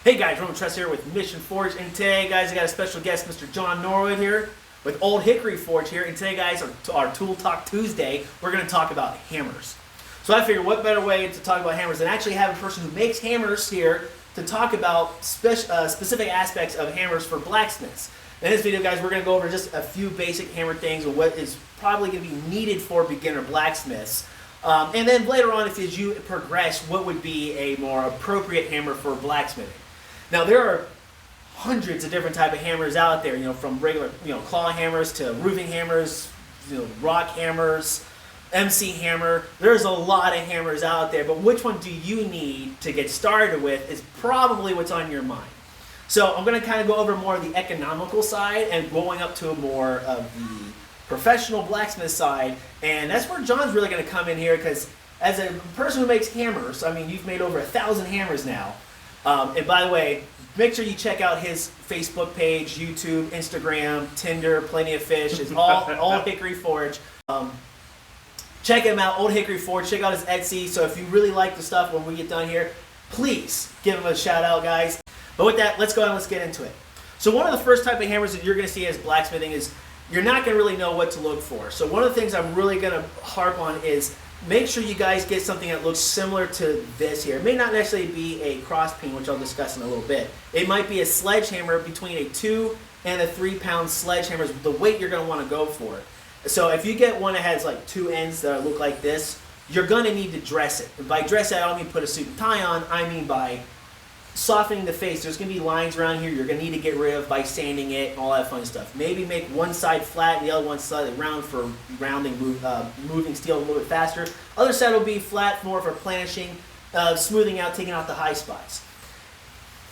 Hey guys, Roman Trust here with Mission Forge, and today guys I got a special guest, Mr. John Norwood here with Old Hickory Forge here, and today guys, our Tool Talk Tuesday, we're going to talk about hammers. So I figured what better way to talk about hammers than actually have a person who makes hammers here to talk about specific aspects of hammers for blacksmiths. In this video guys, we're going to go over just a few basic hammer things and what is probably going to be needed for beginner blacksmiths. And then later on, as you progress, what would be a more appropriate hammer for blacksmithing. Now there are hundreds of different type of hammers out there, from regular, claw hammers to roofing hammers, rock hammers, MC hammer. There's a lot of hammers out there, but which one do you need to get started with is probably what's on your mind. So I'm going to kind of go over more of the economical side and going up to more of the professional blacksmith side, and that's where John's really going to come in here, because as a person who makes hammers, I mean, you've made over 1,000 hammers now. And by the way, make sure you check out his Facebook page, YouTube, Instagram, Tinder, Plenty of Fish. It's all Old Hickory Forge. Check him out, Old Hickory Forge. Check out his Etsy. So if you really like the stuff when we get done here, please give him a shout out, guys. But with that, let's go ahead and let's get into it. So one of the first type of hammers that you're going to see as blacksmithing is you're not going to really know what to look for. So one of the things I'm really going to harp on is make sure you guys get something that looks similar to this here. It may not necessarily be a cross peen, which I'll discuss in a little bit. It might be a sledgehammer between a 2 and a 3 pound sledgehammer is the weight you're going to want to go for. So if you get one that has like 2 ends that look like this, you're going to need to dress it. And by dress it, I don't mean put a suit and tie on. I mean by softening the face. There's going to be lines around here you're going to need to get rid of by sanding it and all that fun stuff. Maybe make one side flat and the other one slightly round for rounding, moving steel a little bit faster. Other side will be flat, more for planishing, smoothing out, taking out the high spots.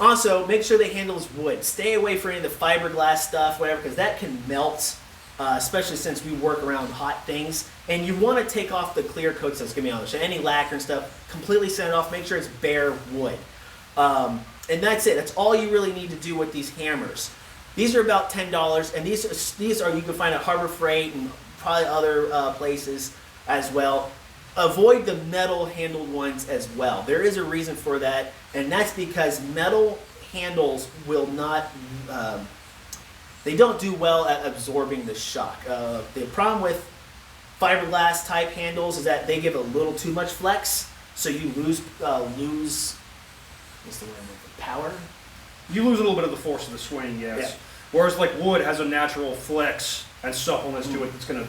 Also, make sure the handle is wood. Stay away from any of the fiberglass stuff, whatever, because that can melt, especially since we work around hot things. And you want to take off the clear coats that's going to be on there. So any lacquer and stuff, completely sand it off. Make sure it's bare wood. And that's it. That's all you really need to do with these hammers. These are about $10, and these are you can find at Harbor Freight and probably other places as well. Avoid the metal handled ones as well. There is a reason for that, and that's because metal handles will not. They don't do well at absorbing the shock. The problem with fiberglass type handles is that they give a little too much flex, so you lose. What's the word? Power? You lose a little bit of the force of the swing, yes. Yeah. Whereas like wood has a natural flex and suppleness to it that's going to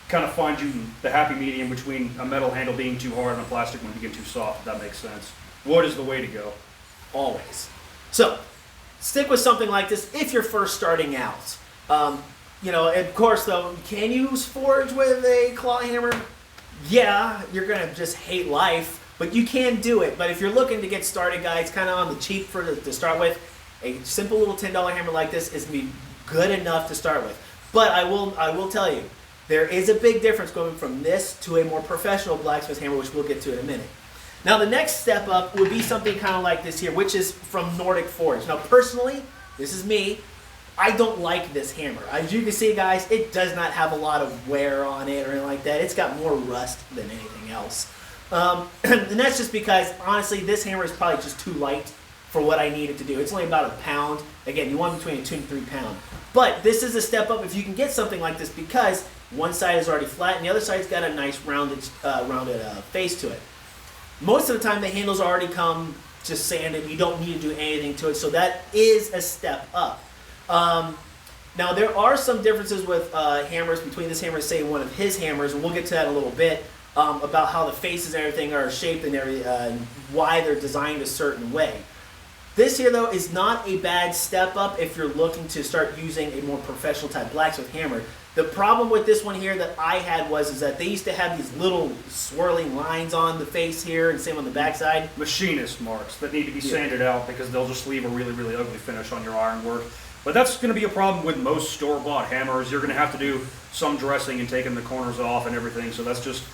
kind of find you the happy medium between a metal handle being too hard and a plastic one being too soft, if that makes sense. Wood is the way to go. Always. So, stick with something like this if you're first starting out. Of course though, can you forge with a claw hammer? Yeah, you're going to just hate life. But you can do it. But if you're looking to get started, guys, kind of on the cheap to start with, a simple little $10 hammer like this is going to be good enough to start with. But I will tell you, there is a big difference going from this to a more professional blacksmith hammer, which we'll get to in a minute. Now, the next step up would be something kind of like this here, which is from Nordic Forge. Now, personally, this is me. I don't like this hammer. As you can see, guys, it does not have a lot of wear on it or anything like that. It's got more rust than anything else. And that's just because, honestly, this hammer is probably just too light for what I need it to do. It's only about a pound. Again, you want between a 2 and 3 pound. But this is a step up if you can get something like this, because one side is already flat and the other side's got a nice rounded face to it. Most of the time, the handles already come just sanded. You don't need to do anything to it. So that is a step up. Now, there are some differences with hammers between this hammer and, say, one of his hammers, and we'll get to that in a little bit. About how the faces and everything are shaped and why they're designed a certain way. This here, though, is not a bad step up if you're looking to start using a more professional type blacksmith hammer. The problem with this one here that I had was that they used to have these little swirling lines on the face here and same on the backside. Machinist marks that need to be sanded out because they'll just leave a really, really ugly finish on your ironwork. But that's going to be a problem with most store-bought hammers. You're going to have to do some dressing and taking the corners off and everything, so that's just...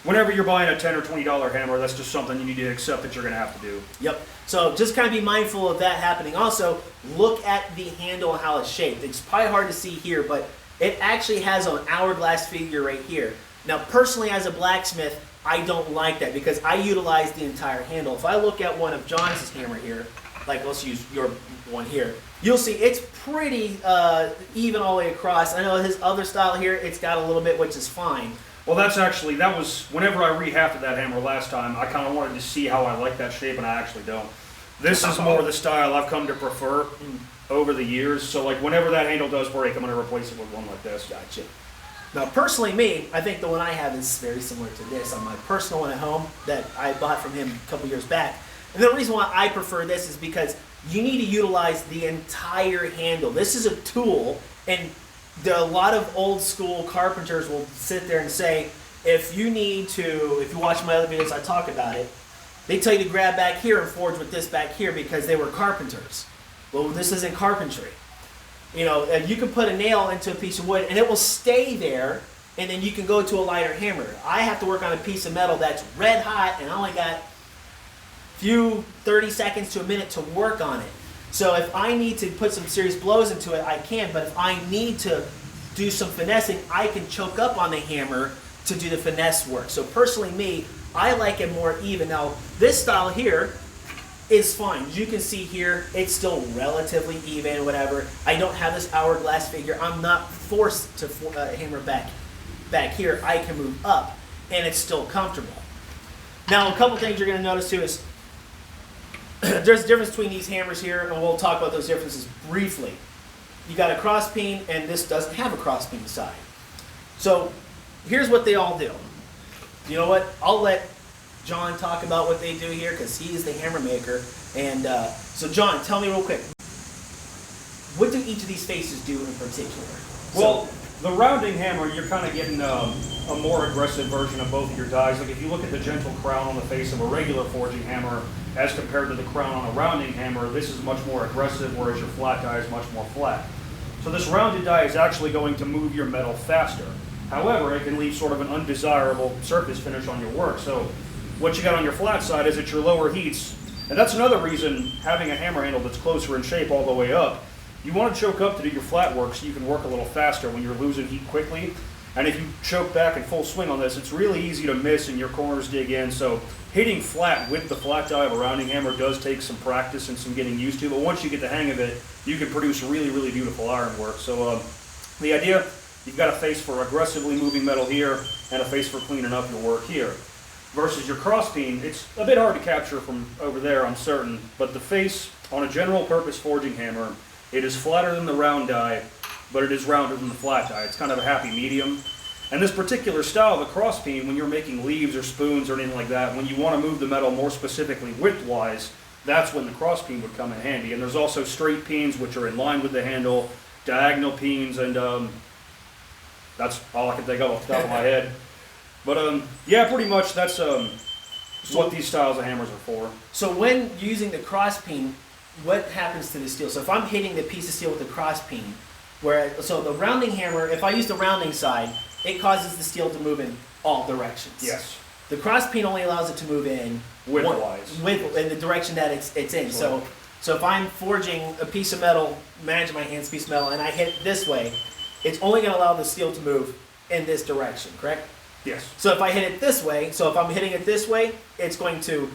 whenever you're buying a $10 or $20 hammer, that's just something you need to accept that you're going to have to do. Yep. So just kind of be mindful of that happening. Also, look at the handle and how it's shaped. It's probably hard to see here, but it actually has an hourglass figure right here. Now, personally, as a blacksmith, I don't like that because I utilize the entire handle. If I look at one of John's hammer here, like let's use your one here, you'll see it's pretty even all the way across. I know his other style here, it's got a little bit, which is fine. Well, that was, whenever I rehafted that hammer last time, I kind of wanted to see how I like that shape, and I actually don't. This is more the style I've come to prefer over the years, so like whenever that handle does break, I'm going to replace it with one like this. Gotcha. Now, personally, I think the one I have is very similar to this on my personal one at home that I bought from him a couple years back. And the reason why I prefer this is because you need to utilize the entire handle. This is a tool, and a lot of old school carpenters will sit there and say, if you watch my other videos, I talk about it, they tell you to grab back here and forge with this back here because they were carpenters. Well, this isn't carpentry. You know, you can put a nail into a piece of wood and it will stay there, and then you can go to a lighter hammer. I have to work on a piece of metal that's red hot, and I only got a few 30 seconds to a minute to work on it. So if I need to put some serious blows into it, I can, but if I need to do some finessing, I can choke up on the hammer to do the finesse work. So personally I like it more even. Now, this style here is fine. You can see here, it's still relatively even, whatever. I don't have this hourglass figure. I'm not forced to hammer back here. I can move up, and it's still comfortable. Now, a couple things you're going to notice too is there's a difference between these hammers here, and we'll talk about those differences briefly. You got a cross peen, and this doesn't have a cross peen side. So here's what they all do. You know what? I'll let John talk about what they do here because he is the hammer maker. And so John, tell me real quick, what do each of these faces do in particular? Well, the rounding hammer, you're kind of getting a more aggressive version of both of your dies. Like if you look at the gentle crown on the face of a regular forging hammer as compared to the crown on a rounding hammer, this is much more aggressive, whereas your flat die is much more flat. So this rounded die is actually going to move your metal faster. However, it can leave sort of an undesirable surface finish on your work. So what you got on your flat side is at your lower heats, and that's another reason having a hammer handle that's closer in shape all the way up. You want to choke up to do your flat work so you can work a little faster when you're losing heat quickly. And if you choke back in full swing on this, it's really easy to miss and your corners dig in. So hitting flat with the flat die of a rounding hammer does take some practice and some getting used to, but once you get the hang of it, you can produce really, really beautiful iron work. So the idea, you've got a face for aggressively moving metal here and a face for cleaning up your work here. Versus your cross peen, it's a bit hard to capture from over there, I'm certain, but the face on a general purpose forging hammer, it is flatter than the round die, but it is rounder than the flat die. It's kind of a happy medium. And this particular style, the cross peen, when you're making leaves or spoons or anything like that, when you want to move the metal more specifically width-wise, that's when the cross peen would come in handy. And there's also straight peens, which are in line with the handle, diagonal peens, and that's all I can think of off the top of my head. But yeah, pretty much that's what these styles of hammers are for. So when using the cross peen, what happens to the steel? So if I'm hitting the piece of steel with the cross peen, so the rounding hammer, if I use the rounding side, it causes the steel to move in all directions. Yes. The cross peen only allows it to move in width-wise, in the direction that it's in. Sure. So if I'm forging a piece of metal, imagine my hand's a piece of metal, and I hit it this way, it's only going to allow the steel to move in this direction, correct? Yes. So if I hit it this way, so if I'm hitting it this way, it's going to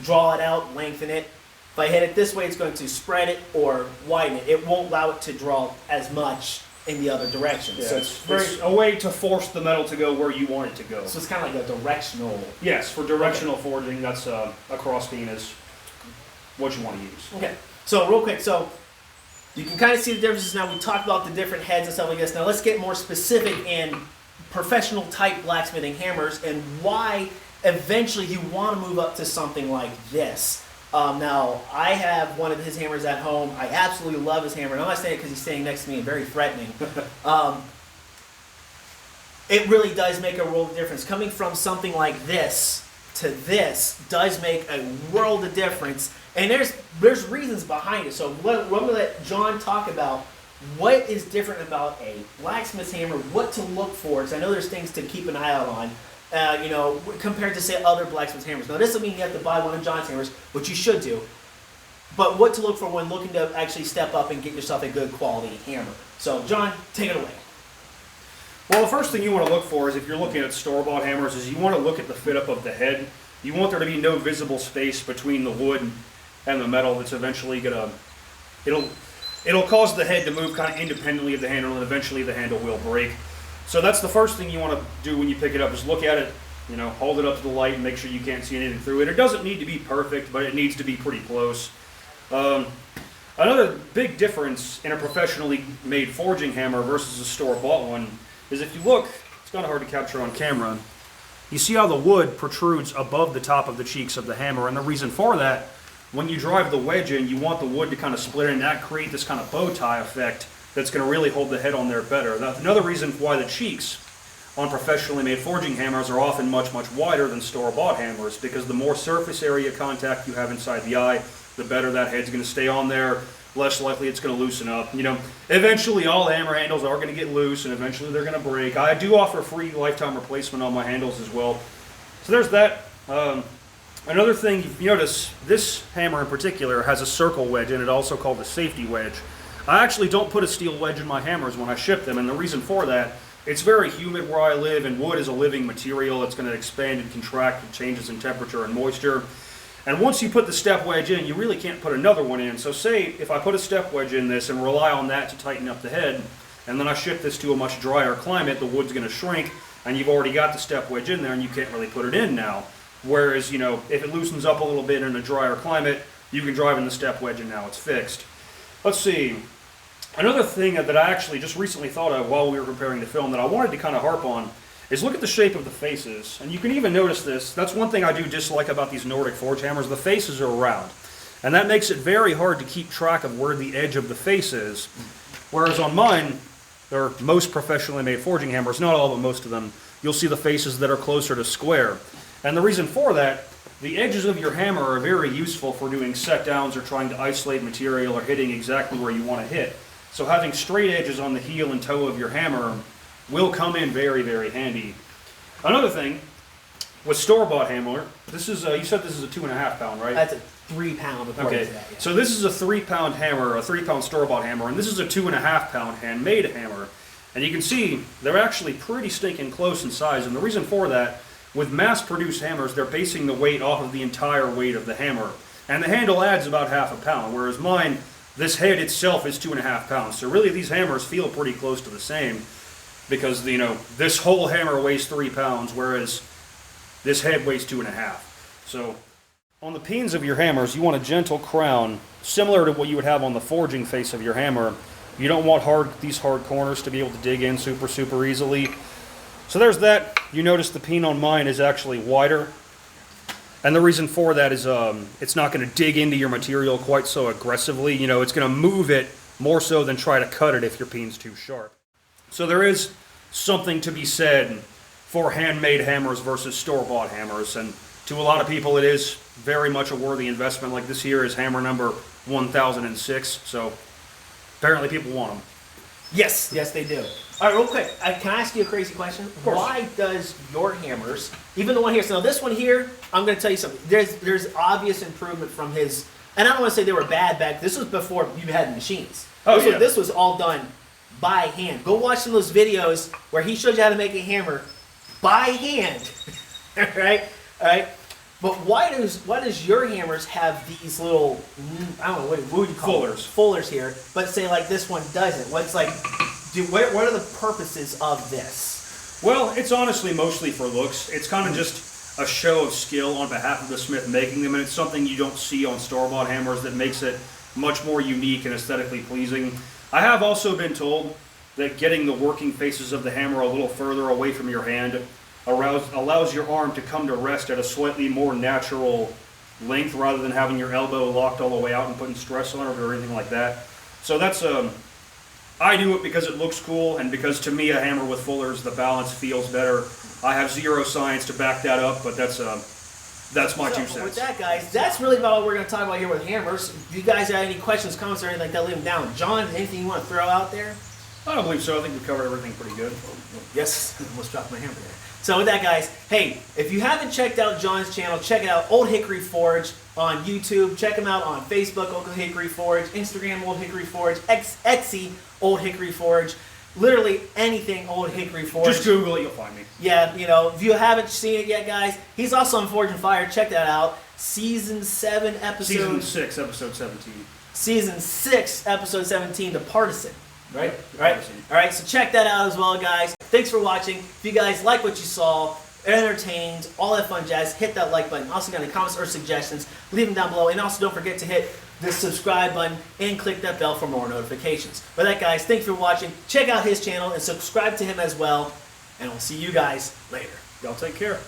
draw it out, lengthen it. If I hit it this way, it's going to spread it or widen it. It won't allow it to draw as much in the other direction. Yeah, so it's a way to force the metal to go where you want it to go. So it's kind of like a directional. Yes, for directional forging, that's a cross peen is what you want to use. Okay. So real quick, so you can kind of see the differences now. We talked about the different heads and stuff like this. Now let's get more specific in professional type blacksmithing hammers and why eventually you want to move up to something like this. Now, I have one of his hammers at home. I absolutely love his hammer. And I'm not saying it because he's standing next to me and very threatening. It really does make a world of difference. Coming from something like this to this does make a world of difference. And there's reasons behind it. So I'm going to let John talk about what is different about a blacksmith's hammer, what to look for, because I know there's things to keep an eye out on. Compared to, say, other blacksmith hammers. Now, this doesn't mean you have to buy one of John's hammers, which you should do, but what to look for when looking to actually step up and get yourself a good quality hammer. So, John, take it away. Well, the first thing you want to look for is, if you're looking at store-bought hammers, is you want to look at the fit-up of the head. You want there to be no visible space between the wood and the metal that's eventually gonna, it'll cause the head to move kind of independently of the handle, and eventually the handle will break. So that's the first thing you want to do when you pick it up, is look at it, you know, hold it up to the light and make sure you can't see anything through it. It doesn't need to be perfect, but it needs to be pretty close. Another big difference in a professionally made forging hammer versus a store-bought one is, if you look, it's kind of hard to capture on camera, you see how the wood protrudes above the top of the cheeks of the hammer, and the reason for that, when you drive the wedge in, you want the wood to kind of split and that create this kind of bow tie effect that's going to really hold the head on there better. Now, another reason why the cheeks on professionally made forging hammers are often much, much wider than store-bought hammers, because the more surface area contact you have inside the eye, the better that head's going to stay on there, less likely it's going to loosen up. You know, eventually all hammer handles are going to get loose, and eventually they're going to break. I do offer free lifetime replacement on my handles as well. So there's that. Another thing you notice, this hammer in particular has a circle wedge in it, also called the safety wedge. I actually don't put a steel wedge in my hammers when I ship them, and the reason for that, it's very humid where I live, and wood is a living material. It's going to expand and contract with changes in temperature and moisture. And once you put the step wedge in, you really can't put another one in. So say if I put a step wedge in this and rely on that to tighten up the head, and then I ship this to a much drier climate, the wood's going to shrink, and you've already got the step wedge in there, and you can't really put it in now. Whereas, you know, if it loosens up a little bit in a drier climate, you can drive in the step wedge and now it's fixed. Let's see. Another thing that I actually just recently thought of while we were preparing the film that I wanted to kind of harp on is look at the shape of the faces. And you can even notice this. That's one thing I do dislike about these Nordic forge hammers. The faces are round. And that makes it very hard to keep track of where the edge of the face is. Whereas on mine, or most professionally made forging hammers, not all but most of them, you'll see the faces that are closer to square. And the reason for that, the edges of your hammer are very useful for doing set downs or trying to isolate material or hitting exactly where you want to hit. So having straight edges on the heel and toe of your hammer will come in very, very handy. Another thing, with store-bought hammer, this is, you said this is a 2.5 pound, right? That's a 3 pound. Okay, that, yeah. So this is a 3 pound hammer, a 3 pound store-bought hammer, and this is a 2.5 pound handmade hammer. And you can see they're actually pretty stinking close in size, and the reason for that, with mass-produced hammers, they're basing the weight off of the entire weight of the hammer. And the handle adds about 1/2 pound, whereas mine, this head itself is 2.5 pounds. So really these hammers feel pretty close to the same, because, you know, this whole hammer weighs 3 pounds, whereas this head weighs 2.5. So on the pins of your hammers, you want a gentle crown, similar to what you would have on the forging face of your hammer. You don't want these hard corners to be able to dig in super easily. So there's that. You notice the pin on mine is actually wider. And the reason for that is it's not going to dig into your material quite so aggressively. You know, it's going to move it more so than try to cut it if your pin's too sharp. So there is something to be said for handmade hammers versus store-bought hammers. And to a lot of people, it is very much a worthy investment. Like this here is hammer number 1006. So apparently people want them. Yes, they do. All right, real quick, can I ask you a crazy question? Why does your hammers, even the one here, so now this one here, I'm going to tell you something. There's obvious improvement from his, and I don't want to say they were bad back, this was before you had machines. This was all done by hand. Go watch some of those videos where he showed you how to make a hammer by hand. All right? But why does your hammers have these little, I don't know, what would you call them? Fullers here, but say like this one doesn't? What's like, what are the purposes of this? Well, it's honestly mostly for looks. It's kind of just a show of skill on behalf of the smith making them, and it's something you don't see on store-bought hammers that makes it much more unique and aesthetically pleasing. I have also been told that getting the working faces of the hammer a little further away from your hand allows your arm to come to rest at a slightly more natural length rather than having your elbow locked all the way out and putting stress on it or anything like that. So that's I do it because it looks cool, and because to me a hammer with fullers, the balance feels better. I have zero science to back that up, but that's my 2 cents. With that, guys, that's really about what we're going to talk about here with hammers. If you guys have any questions, comments, or anything like that, leave them down. John, anything you want to throw out there? I don't believe so. I think we covered everything pretty good. Yes, almost dropped my hammer there. So with that, guys, hey, if you haven't checked out John's channel, check it out, Old Hickory Forge on YouTube. Check him out on Facebook, Old Hickory Forge, Instagram, Old Hickory Forge, Etsy, Old Hickory Forge. literally anything Old Hickory Forge. Just Google it, you'll find me. Yeah, you know, if you haven't seen it yet, guys, he's also on Forge and Fire. Check that out. Season 7, episode... Season 6, episode 17. Season 6, episode 17, The Partisan. Right? The All right. Partisan. All right, so check that out as well, guys. Thanks for watching. If you guys like what you saw, entertained, all that fun jazz, hit that like button. Also, got any comments or suggestions, leave them down below. And also, don't forget to hit the subscribe button and click that bell for more notifications. For that, guys, thanks for watching. Check out his channel and subscribe to him as well. And we'll see you guys later. Y'all take care.